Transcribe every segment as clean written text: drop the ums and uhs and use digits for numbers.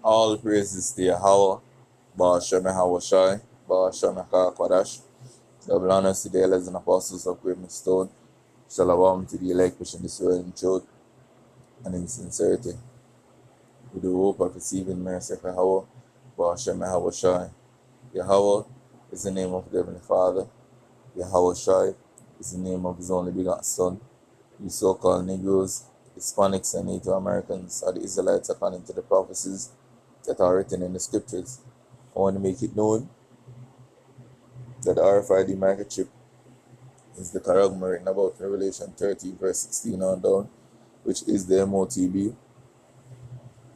All praises to Yahweh, Ba'ashem Hawashai, Ba'ashem Kwadash. Double honors to the elders and apostles of Great Stone. Shalom to the elect which in this world in truth and in sincerity. With the hope of receiving mercy for Yahweh, Ba'ashem Hawashai. Yahweh is the name of the Heavenly Father. Yahweh Shai is the name of his only begotten Son. You so-called Negroes, Hispanics, and Native Americans are the Israelites according to the prophecies that are written in the scriptures. I want to make it known that the RFID microchip is the charagma written about Revelation 30 verse 16 on down, which is the MOTB.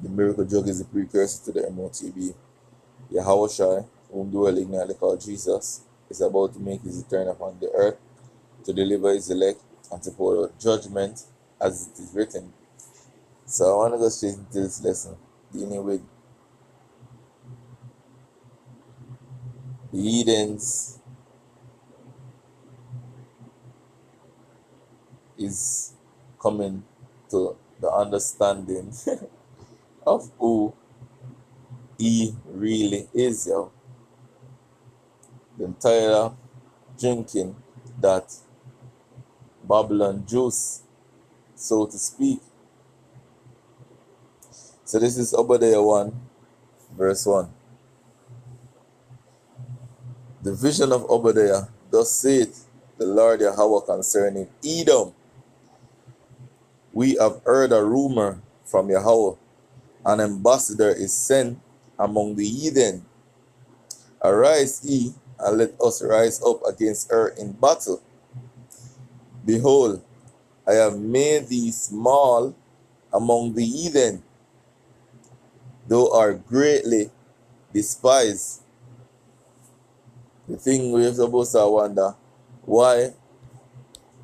The miracle drug is the precursor to the MOTB. Yahweh Shai, whom the world ignitely called Jesus, is about to make his return upon the earth to deliver his elect and to pour out judgment as it is written. So I want to go straight into this lesson, dealing with the Edens is coming to the understanding of who he really is, yo. The entire drinking that Babylon juice, so to speak. So this is Obadiah 1, verse 1. The vision of Obadiah, thus saith the Lord Yahweh concerning Edom. We have heard a rumor from Yahweh. An ambassador is sent among the heathen. Arise ye, and let us rise up against her in battle. Behold, I have made thee small among the heathen. Thou art greatly despised. The thing we're supposed to wonder, why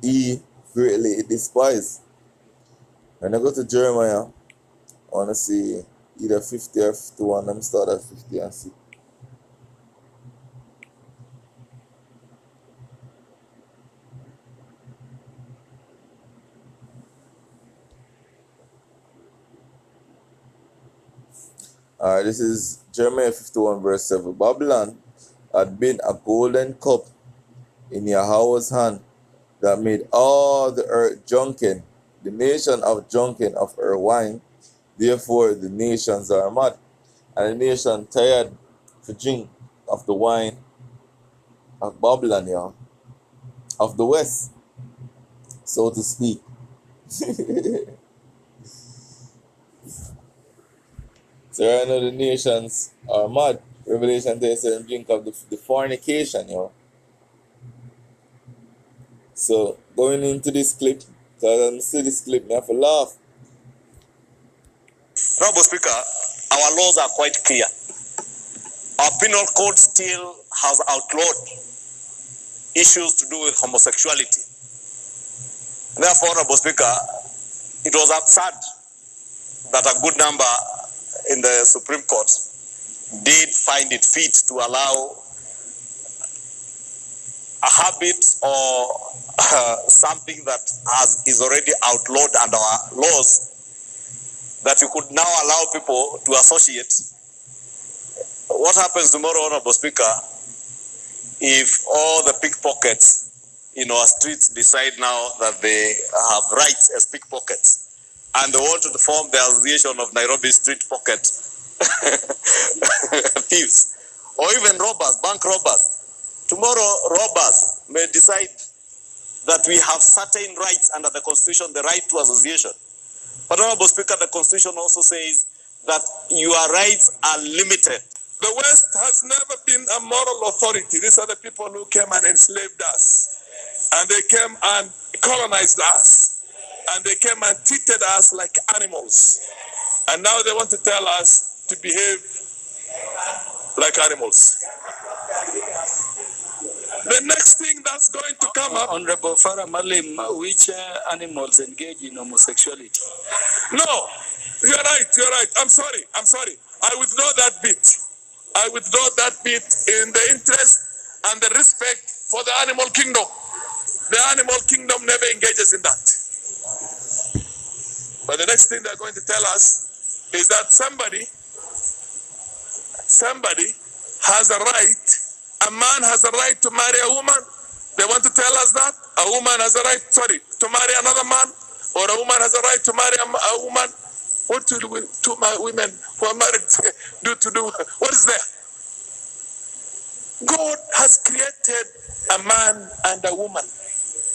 he greatly despised. When I go to Jeremiah, I want to see either 50 or 51. Let me start at 50 and see. Alright, this is Jeremiah 51 verse 7. Babylon had been a golden cup in Yahweh's hand that made all the earth drunken, the nation of drunken of her wine. Therefore the nations are mad, and the nation tired to drink of the wine of Babylon, yeah, of the west, so to speak. So right now the nations are mad. Revelation tells them drink of the fornication, you know. So going into this clip, because I see this clip, I have to laugh. Honorable Speaker, our laws are quite clear. Our penal code still has outlawed issues to do with homosexuality. Therefore, Honorable Speaker, it was absurd that a good number in the Supreme Court did find it fit to allow a habit or something that is already outlawed under our laws, that you could now allow people to associate. What happens tomorrow, Honorable Speaker, if all the pickpockets in our streets decide now that they have rights as pickpockets and they want to form the Association of Nairobi Street Pocket Thieves, or even robbers, bank robbers? Tomorrow, robbers may decide that we have certain rights under the Constitution, the right to association. But, Honorable Speaker, the Constitution also says that your rights are limited. The West has never been a moral authority. These are the people who came and enslaved us. And they came and colonized us. And they came and treated us like animals. And now they want to tell us to behave like animals. The next thing that's going to come up... Honorable Farah Malim, which animals engage in homosexuality? No, you're right. I'm sorry. I withdraw that bit. I withdraw that bit in the interest and the respect for the animal kingdom. The animal kingdom never engages in that. But the next thing they're going to tell us is that somebody somebody has a right, a man has a right to marry a woman. They want to tell us that a woman has a right, to marry another man, or a woman has a right to marry a woman. What do two women who are married do? What is there? God has created a man and a woman.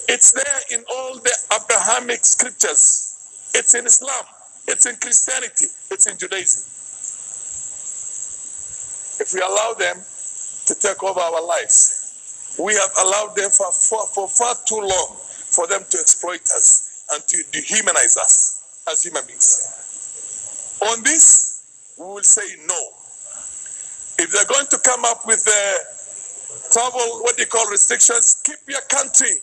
It's there in all the Abrahamic scriptures. It's in Islam. It's in Christianity. It's in Judaism. If we allow them to take over our lives, we have allowed them for far too long for them to exploit us and to dehumanize us as human beings. On this, we will say no. If they're going to come up with travel, what do you call restrictions, keep your country,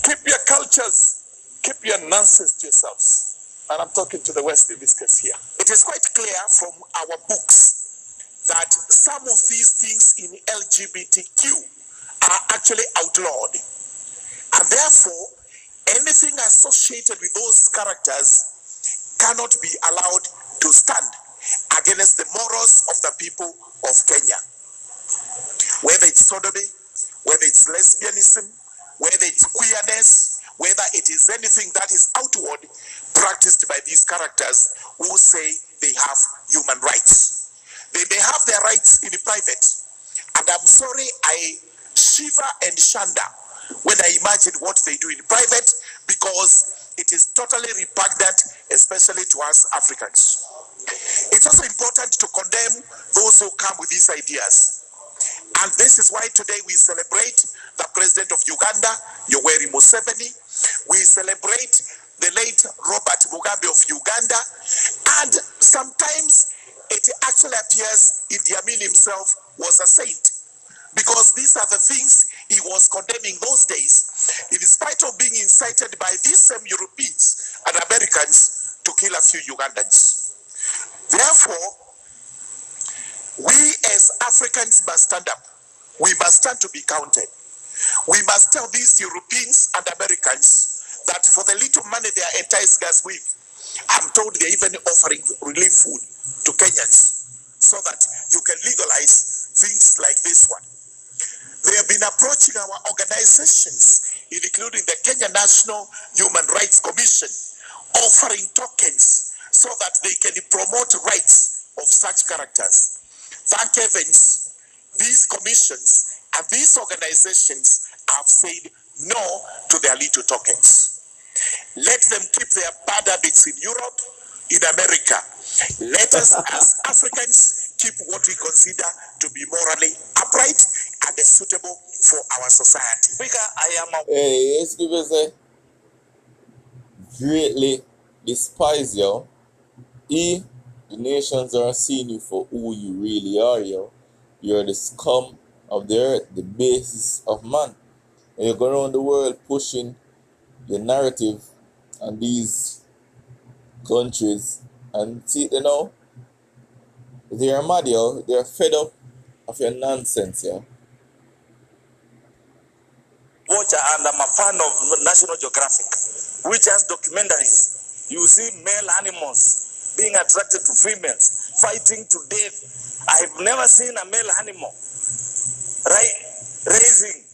keep your cultures, keep your nonsense to yourselves. And I'm talking to the West in this case here. It is quite clear from our books that some of these things in LGBTQ are actually outlawed. And therefore, anything associated with those characters cannot be allowed to stand against the morals of the people of Kenya. Whether it's sodomy, whether it's lesbianism, whether it's queerness, whether it is anything that is outward practiced by these characters who say they have human rights. They may have their rights in private. And I'm sorry, I shiver and shudder when I imagine what they do in private, because it is totally repugnant, especially to us Africans. It's also important to condemn those who come with these ideas. And this is why today we celebrate the president of Uganda, Yoweri Museveni. We celebrate the late Robert Mugabe of Uganda. And sometimes it actually appears Idi Amin himself was a saint, because these are the things he was condemning those days, in spite of being incited by these same Europeans and Americans to kill a few Ugandans. Therefore, we as Africans must stand up. We must stand to be counted. We must tell these Europeans and Americans that for the little money they are enticing us with, I'm told they're even offering relief food to Kenyans so that you can legalize things like this one. They have been approaching our organizations, including the Kenya National Human Rights Commission, offering tokens so that they can promote rights of such characters. Thank heavens, these commissions and these organizations have said no to their little tokens. Let them keep their bad habits in Europe, in America. Let us as Africans keep what we consider to be morally upright and suitable for our society. Hey, yes, people say, greatly despise you. The nations are seeing you for who you really are, yo. You're the scum of the earth, the basis of man. And you go around the world pushing the narrative on these countries, and see, you know, they're mad, yo. They're fed up of your nonsense, yo. Watcher, and I'm a fan of National Geographic, which has documentaries. You see male animals being attracted to females, fighting to death. I've never seen a male animal, right, raising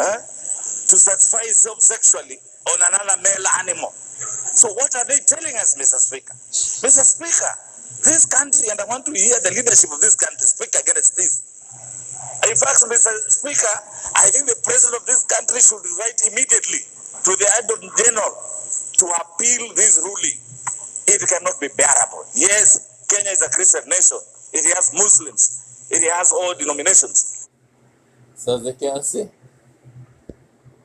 to satisfy itself sexually on another male animal. So what are they telling us, Mr. Speaker? Mr. Speaker, this country, and I want to hear the leadership of this country speak against this. In fact, Mr. Speaker, I think the president of this country should write immediately to the Attorney General to appeal this ruling. It cannot be bearable. Yes, Kenya is a Christian nation. It has Muslims. It has all denominations. So as they can see,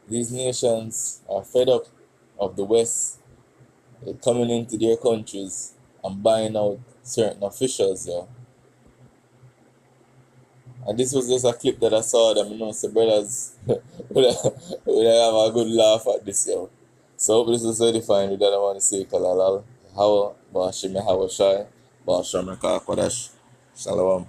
these nations are fed up of the West coming into their countries and buying out certain officials, yo. And this was just a clip that I saw them, you know, so brothers would have a good laugh at this, yo. So hope this was edifying with that I want to say Kalalal, Hawa, Bashime Hawa Shai, Bashame Kakwadesh, Shalom.